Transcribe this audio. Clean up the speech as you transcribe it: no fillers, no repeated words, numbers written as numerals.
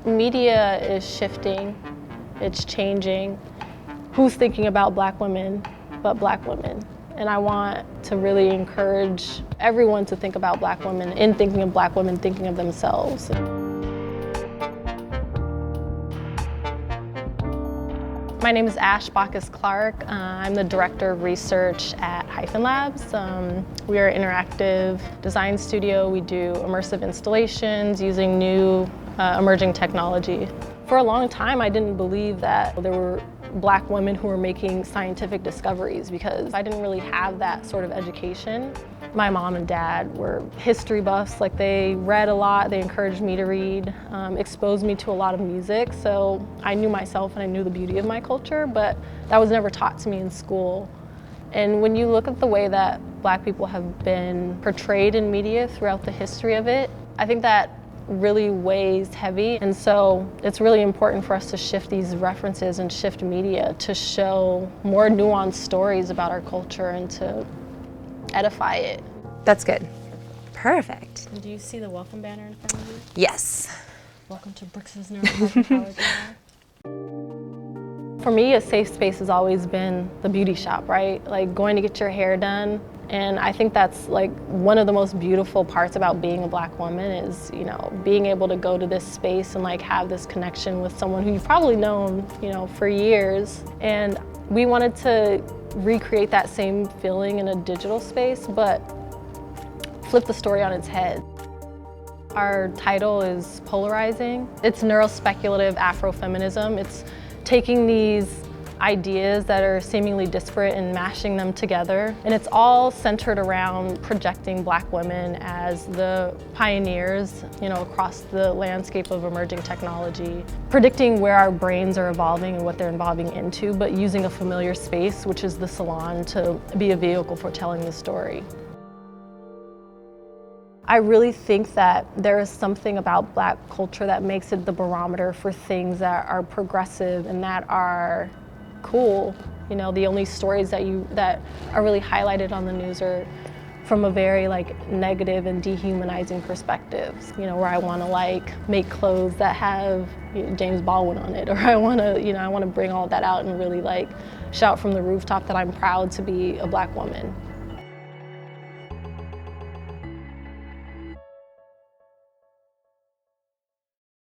Media is shifting, it's changing. Who's thinking about Black women but Black women? And I want to really encourage everyone to think about Black women, in thinking of Black women, thinking of themselves. My name is Ashley Baccus-Clark. I'm the Director of Research at Hyphen-Labs. We are an interactive design studio. We do immersive installations using new emerging technology. For a long time, I didn't believe that there were Black women who were making scientific discoveries because I didn't really have that sort of education. My mom and dad were history buffs, like they read a lot, they encouraged me to read, exposed me to a lot of music, so I knew myself and I knew the beauty of my culture, but that was never taught to me in school. And when you look at the way that Black people have been portrayed in media throughout the history of it, I think that really weighs heavy, and so it's really important for us to shift these references and shift media to show more nuanced stories about our culture and to edify it. That's good. Perfect. And do you see the welcome banner in front of you? Yes. Welcome to Brooks's Neurocosmetology Lab. For me, a safe space has always been the beauty shop, right? Like going to get your hair done. And I think that's like one of the most beautiful parts about being a Black woman is, you know, being able to go to this space and like have this connection with someone who you've probably known, you know, for years. And we wanted to recreate that same feeling in a digital space, but flip the story on its head. Our title is polarizing. It's NeuroSpeculative AfroFeminism. It's taking these ideas that are seemingly disparate and mashing them together. And it's all centered around projecting Black women as the pioneers, you know, across the landscape of emerging technology, predicting where our brains are evolving and what they're evolving into, but using a familiar space, which is the salon, to be a vehicle for telling the story. I really think that there is something about Black culture that makes it the barometer for things that are progressive and that are cool. You know, the only stories that are really highlighted on the news are from a very like negative and dehumanizing perspectives. You know, where I want to like make clothes that have, you know, James Baldwin on it, or I want to, you know, I want to bring all that out and really like shout from the rooftop that I'm proud to be a Black woman.